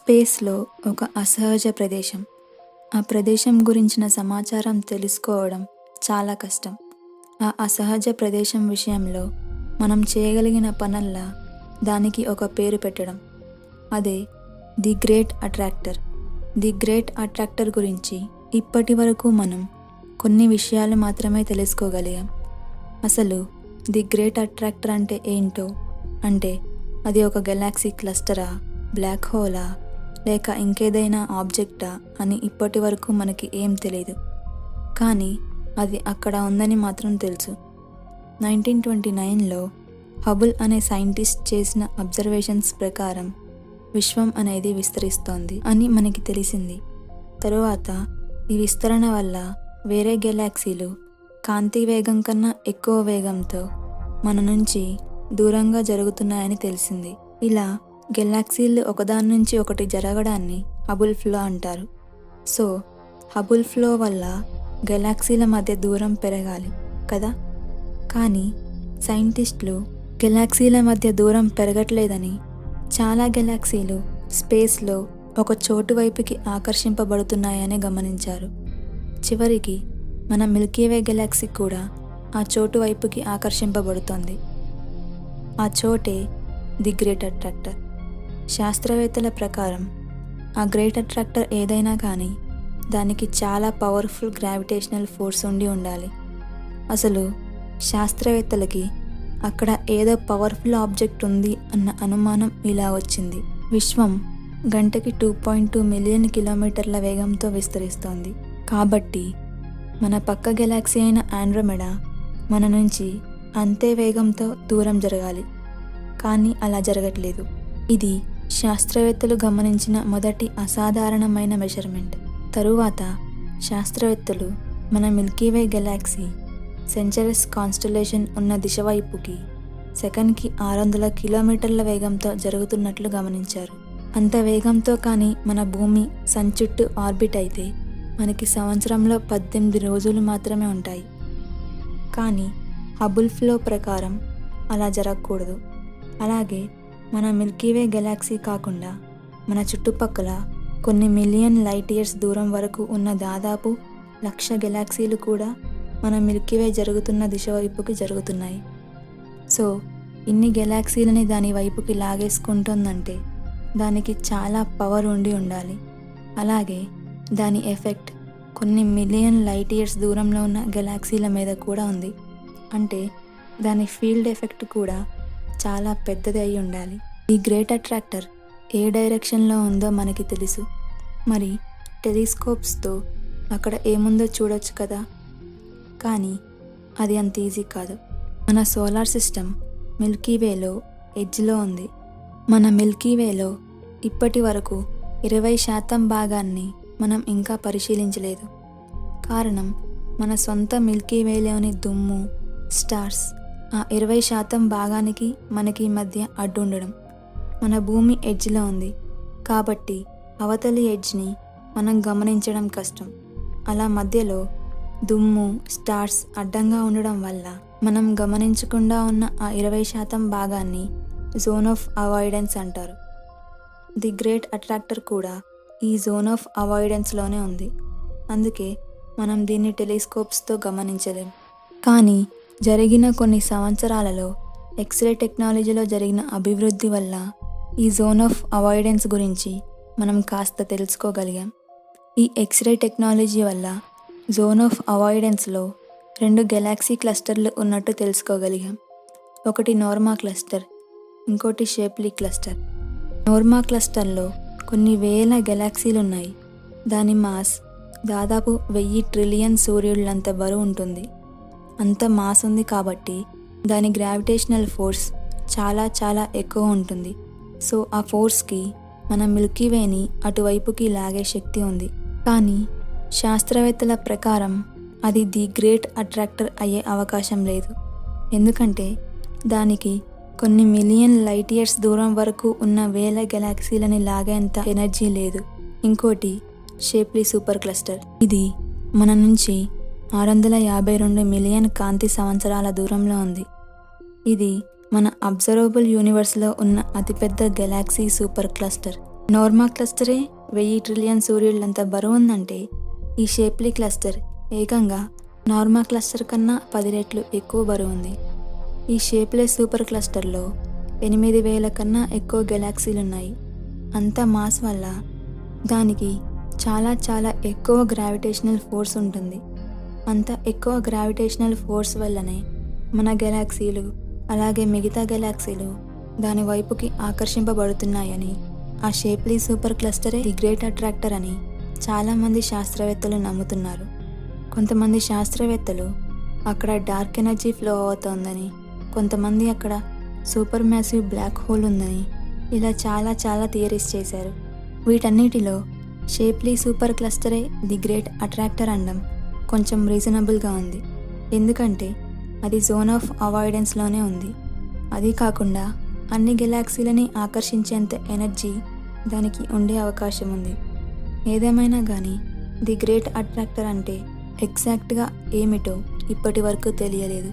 స్పేస్లో ఒక అసహజ ప్రదేశం. ఆ ప్రదేశం గురించిన సమాచారం తెలుసుకోవడం చాలా కష్టం. ఆ అసహజ ప్రదేశం విషయంలో మనం చేయగలిగిన పనల్లా దానికి ఒక పేరు పెట్టడం. అదే the great attractor. The great attractor గురించి ఇప్పటి వరకు మనం కొన్ని విషయాలు మాత్రమే తెలుసుకోగలిగాం. అసలు ది గ్రేట్ అట్రాక్టర్ అంటే ఏంటో, అంటే అది ఒక గెలాక్సీ క్లస్టరా, బ్లాక్ హోలా, లేక ఇంకేదైనా ఆబ్జెక్టా అని ఇప్పటి వరకు మనకి ఏం తెలీదు. కానీ అది అక్కడ ఉందని మాత్రం తెలుసు. 1929లో హబుల్ అనే సైంటిస్ట్ చేసిన అబ్జర్వేషన్స్ ప్రకారం విశ్వం అనేది విస్తరిస్తోంది అని మనకి తెలిసింది. తరువాత ఈ విస్తరణ వల్ల వేరే గెలాక్సీలు కాంతి వేగం కన్నా ఎక్కువ వేగంతో మన నుంచి దూరంగా జరుగుతున్నాయని తెలిసింది. ఇలా గెలాక్సీలు ఒకదాని నుంచి ఒకటి జరగడాన్ని హబుల్ ఫ్లో అంటారు. సో హబుల్ ఫ్లో వల్ల గెలాక్సీల మధ్య దూరం పెరగాలి కదా. కానీ సైంటిస్టులు గెలాక్సీల మధ్య దూరం పెరగట్లేదని, చాలా గెలాక్సీలు స్పేస్లో ఒక చోటు వైపుకి ఆకర్షింపబడుతున్నాయని గమనించారు. చివరికి మన మిల్కీవే గెలాక్సీ కూడా ఆ చోటు వైపుకి ఆకర్షింపబడుతోంది. ఆ చోటే ది గ్రేట్ అట్రాక్టర్. శాస్త్రవేత్తల ప్రకారం ఆ గ్రేట్ అట్రాక్టర్ ఏదైనా కానీ దానికి చాలా పవర్ఫుల్ గ్రావిటేషనల్ ఫోర్స్ ఉండాలి. అసలు శాస్త్రవేత్తలకి అక్కడ ఏదో పవర్ఫుల్ ఆబ్జెక్ట్ ఉంది అన్న అనుమానం ఇలా వచ్చింది. విశ్వం గంటకి 2.2 మిలియన్ కిలోమీటర్ల వేగంతో విస్తరిస్తోంది. కాబట్టి మన పక్క గెలాక్సీ అయిన ఆండ్రోమెడా మన నుంచి అంతే వేగంతో దూరం జరగాలి. కానీ అలా జరగట్లేదు. ఇది శాస్త్రవేత్తలు గమనించిన మొదటి అసాధారణమైన మెజర్మెంట్. తరువాత శాస్త్రవేత్తలు మన మిల్కీవే గెలాక్సీ సెంచరస్ కాన్స్టలేషన్ ఉన్న దిశ వైపుకి సెకండ్కి 600 కిలోమీటర్ల వేగంతో జరుగుతున్నట్లు గమనించారు. అంత వేగంతో కానీ మన భూమి సన్ చుట్టూ ఆర్బిట్ అయితే మనకి సంవత్సరంలో 18 రోజులు మాత్రమే ఉంటాయి. కానీ హబుల్ ఫ్లో ప్రకారం అలా జరగకూడదు. అలాగే మన మిల్కీవే గెలాక్సీ కాకుండా మన చుట్టుపక్కల కొన్ని మిలియన్ లైట్ ఇయర్స్ దూరం వరకు ఉన్న దాదాపు 1,00,000 గెలాక్సీలు కూడా మన మిల్కీవే జరుగుతున్న దిశ వైపుకి జరుగుతున్నాయి. సో ఇన్ని గెలాక్సీలని దాని వైపుకి లాగేసుకుంటుందంటే దానికి చాలా పవర్ ఉండాలి. అలాగే దాని ఎఫెక్ట్ కొన్ని మిలియన్ లైట్ ఇయర్స్ దూరంలో ఉన్న గెలాక్సీల మీద కూడా ఉంది. అంటే దాని ఫీల్డ్ ఎఫెక్ట్ కూడా చాలా పెద్దది అయి ఉండాలి. ఈ గ్రేట్ అట్రాక్టర్ ఏ డైరెక్షన్లో ఉందో మనకి తెలుసు. మరి టెలిస్కోప్స్తో అక్కడ ఏముందో చూడొచ్చు కదా. కానీ అది అంత ఈజీ కాదు. మన సోలార్ సిస్టమ్ మిల్కీవేలో ఎడ్జ్లో ఉంది. మన మిల్కీవేలో ఇప్పటి వరకు 20% భాగాన్ని మనం ఇంకా పరిశీలించలేదు. కారణం మన సొంత మిల్కీవేలోని దుమ్ము, స్టార్స్ ఆ 20% భాగానికి మనకి మధ్య అడ్డు ఉండడం. మన భూమి ఎడ్జ్లో ఉంది కాబట్టి అవతలి ఎడ్జ్ని మనం గమనించడం కష్టం. అలా మధ్యలో దుమ్ము, స్టార్స్ అడ్డంగా ఉండడం వల్ల మనం గమనించకుండా ఉన్న ఆ 20% భాగాన్ని జోన్ ఆఫ్ అవాయిడెన్స్ అంటారు. ది గ్రేట్ అట్రాక్టర్ కూడా ఈ జోన్ ఆఫ్ అవాయిడెన్స్లోనే ఉంది. అందుకే మనం దీన్ని టెలిస్కోప్స్తో గమనించలేం. కానీ జరిగిన కొన్ని సంవత్సరాలలో ఎక్స్రే టెక్నాలజీలో జరిగిన అభివృద్ధి వల్ల ఈ జోన్ ఆఫ్ అవాయిడెన్స్ గురించి మనం కాస్త తెలుసుకోగలిగాం. ఈ ఎక్స్రే టెక్నాలజీ వల్ల జోన్ ఆఫ్ అవాయిడెన్స్లో 2 గెలాక్సీ క్లస్టర్లు ఉన్నట్టు తెలుసుకోగలిగాం. ఒకటి నోర్మా క్లస్టర్, ఇంకోటి షేప్లీ క్లస్టర్. నోర్మా క్లస్టర్లో కొన్ని వేల గెలాక్సీలు ఉన్నాయి. దాని మాస్ దాదాపు 1000 ట్రిలియన్ సూర్యుళ్ళంత బరువు ఉంటుంది. అంత మాస్ ఉంది కాబట్టి దాని గ్రావిటేషనల్ ఫోర్స్ చాలా చాలా ఎక్కువ ఉంటుంది. సో ఆ ఫోర్స్కి మన మిల్కీవేని అటువైపుకి లాగే శక్తి ఉంది. కానీ శాస్త్రవేత్తల ప్రకారం అది ది గ్రేట్ అట్రాక్టర్ అయ్యే అవకాశం లేదు. ఎందుకంటే దానికి కొన్ని మిలియన్ లైట్ ఇయర్స్ దూరం వరకు ఉన్న వేల గెలాక్సీలని లాగేంత ఎనర్జీ లేదు. ఇంకోటి షేప్లీ సూపర్ క్లస్టర్. ఇది మన నుంచి 652 మిలియన్ కాంతి సంవత్సరాల దూరంలో ఉంది. ఇది మన అబ్జర్వబుల్ యూనివర్స్లో ఉన్న అతిపెద్ద గెలాక్సీ సూపర్ క్లస్టర్. నోర్మా క్లస్టరే 1000 ట్రిలియన్ సూర్యులంత బరువు ఉందంటే ఈ షేప్లీ క్లస్టర్ ఏకంగా నార్మా క్లస్టర్ కన్నా 10 రెట్లు ఎక్కువ బరువు ఉంది. ఈ షేప్లెస్ సూపర్ క్లస్టర్లో 8000 కన్నా ఎక్కువ గెలాక్సీలున్నాయి. అంత మాస్ వల్ల దానికి చాలా చాలా ఎక్కువ గ్రావిటేషనల్ ఫోర్స్ ఉంటుంది. అంత ఎక్కువ గ్రావిటేషనల్ ఫోర్స్ వల్లనే మన గెలాక్సీలు అలాగే మిగతా గెలాక్సీలు దాని వైపుకి ఆకర్షింపబడుతున్నాయని, ఆ షేప్లీ సూపర్ క్లస్టరే ది గ్రేట్ అట్రాక్టర్ అని చాలామంది శాస్త్రవేత్తలు నమ్ముతున్నారు. కొంతమంది శాస్త్రవేత్తలు అక్కడ డార్క్ ఎనర్జీ ఫ్లో అవుతోందని, కొంతమంది అక్కడ సూపర్ మ్యాసివ్ బ్లాక్ హోల్ ఉందని, ఇలా చాలా చాలా థియరీస్ చేశారు. వీటన్నిటిలో షేప్లీ సూపర్ క్లస్టరే ది గ్రేట్ అట్రాక్టర్ అనడం కొంచెం రీజనబుల్గా ఉంది. ఎందుకంటే అది జోన్ ఆఫ్ అవాయిడెన్స్లోనే ఉంది. అది కాకుండా అన్ని గెలాక్సీలని ఆకర్షించేంత ఎనర్జీ దానికి ఉండే అవకాశం ఉంది. ఏదేమైనా కానీ ది గ్రేట్ అట్రాక్టర్ అంటే ఎగ్జాక్ట్గా ఏమిటో ఇప్పటి వరకు తెలియలేదు.